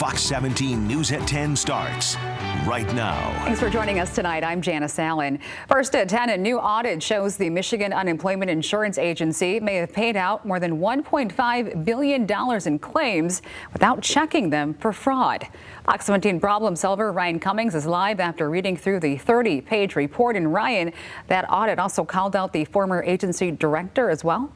Fox 17 News at 10 starts right now. Thanks for joining us tonight. I'm Janice Allen. First at 10, a new audit shows the Michigan Unemployment Insurance Agency may have paid out more than $1.5 billion in claims without checking them for fraud. Fox 17 problem solver Ryan Cummings is live after reading through the 30-page report. And Ryan, that audit also called out the former agency director as well.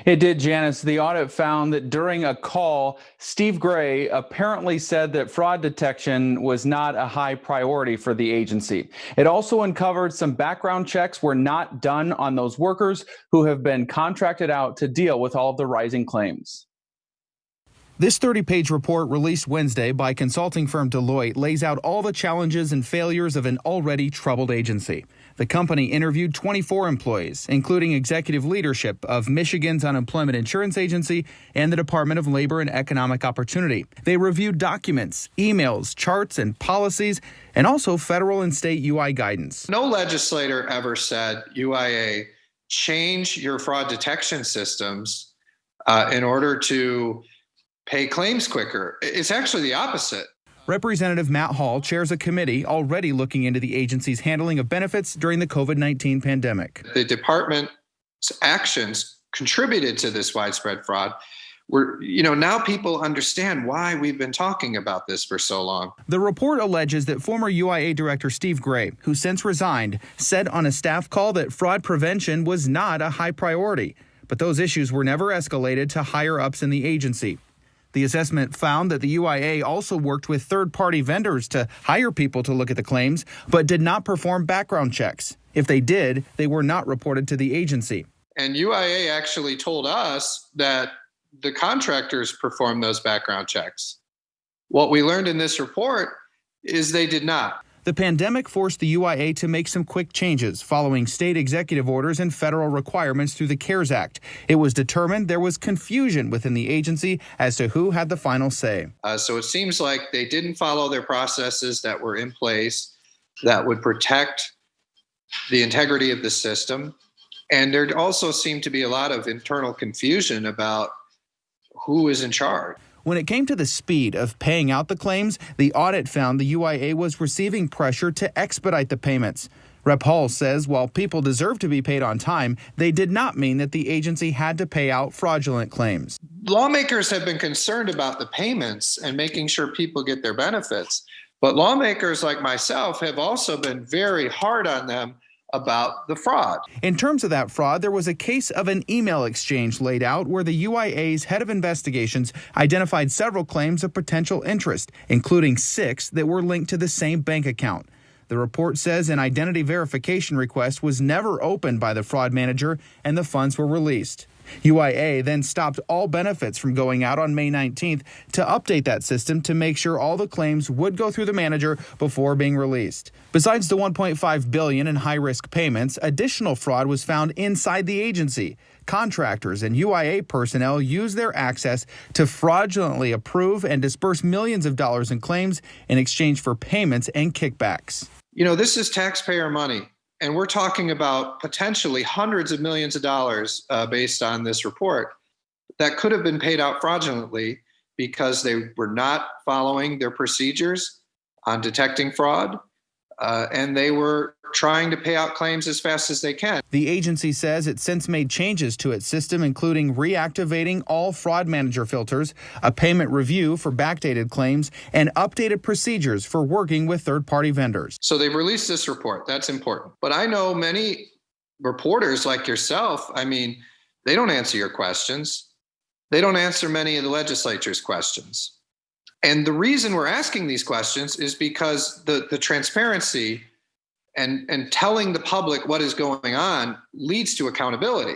It did, Janice. The audit found that during a call, Steve Gray apparently said that fraud detection was not a high priority for the agency. It also uncovered some background checks were not done on those workers who have been contracted out to deal with all of the rising claims. This 30-page report released Wednesday by consulting firm Deloitte lays out all the challenges and failures of an already troubled agency. The company interviewed 24 employees, including executive leadership of Michigan's Unemployment Insurance Agency and the Department of Labor and Economic Opportunity. They reviewed documents, emails, charts, and policies, and also federal and state UI guidance. No legislator ever said, UIA, change your fraud detection systems in order to pay claims quicker. It's actually the opposite. Representative Matt Hall chairs a committee already looking into the agency's handling of benefits during the COVID-19 pandemic. The department's actions contributed to this widespread fraud. Now people understand why we've been talking about this for so long. The report alleges that former UIA director Steve Gray, who since resigned, said on a staff call that fraud prevention was not a high priority. But those issues were never escalated to higher ups in the agency. The assessment found that the UIA also worked with third-party vendors to hire people to look at the claims, but did not perform background checks. If they did, they were not reported to the agency. And UIA actually told us that the contractors performed those background checks. What we learned in this report is they did not. The pandemic forced the UIA to make some quick changes following state executive orders and federal requirements through the CARES Act. It was determined there was confusion within the agency as to who had the final say. So it seems like they didn't follow their processes that were in place that would protect the integrity of the system. And there also seemed to be a lot of internal confusion about who is in charge. When it came to the speed of paying out the claims, the audit found the UIA was receiving pressure to expedite the payments. Rep. Hall says while people deserve to be paid on time, they did not mean that the agency had to pay out fraudulent claims. Lawmakers have been concerned about the payments and making sure people get their benefits. But lawmakers like myself have also been very hard on them about the fraud. In terms of that fraud, there was a case of an email exchange laid out where the UIA's head of investigations identified several claims of potential interest, including 6 that were linked to the same bank account. The report says an identity verification request was never opened by the fraud manager and the funds were released. UIA then stopped all benefits from going out on May 19th to update that system to make sure all the claims would go through the manager before being released. Besides the $1.5 billion in high-risk payments, additional fraud was found inside the agency. Contractors and UIA personnel used their access to fraudulently approve and disperse millions of dollars in claims in exchange for payments and kickbacks. This is taxpayer money. And we're talking about potentially hundreds of millions of dollars based on this report that could have been paid out fraudulently because they were not following their procedures on detecting fraud, and they were trying to pay out claims as fast as they can. The agency says it's since made changes to its system, including reactivating all fraud manager filters, a payment review for backdated claims, and updated procedures for working with third-party vendors. So they've released this report. That's important. But I know many reporters like yourself, they don't answer your questions. They don't answer many of the legislature's questions. And the reason we're asking these questions is because the transparency and telling the public what is going on leads to accountability.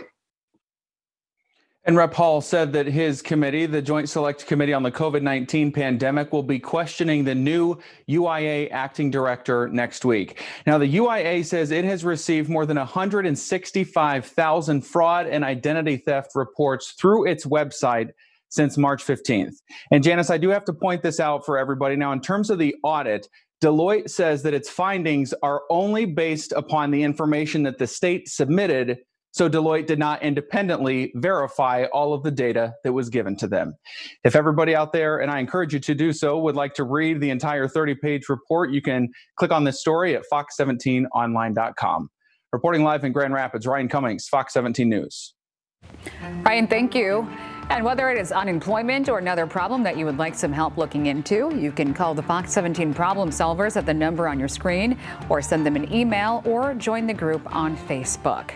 And Rep. Hall said that his committee, the Joint Select Committee on the COVID-19 pandemic, will be questioning the new UIA acting director next week. Now, the UIA says it has received more than 165,000 fraud and identity theft reports through its website since March 15th. And Janice, I do have to point this out for everybody. Now, in terms of the audit, Deloitte says that its findings are only based upon the information that the state submitted So Deloitte did not independently verify all of the data that was given to them. If everybody out there, and I encourage you to do so, would like to read the entire 30-page report, you can click on this story at fox17online.com. Reporting live in Grand Rapids, Ryan Cummings, Fox 17 News. Ryan, thank you. And whether it is unemployment or another problem that you would like some help looking into, you can call the Fox 17 problem solvers at the number on your screen, or send them an email, or join the group on Facebook.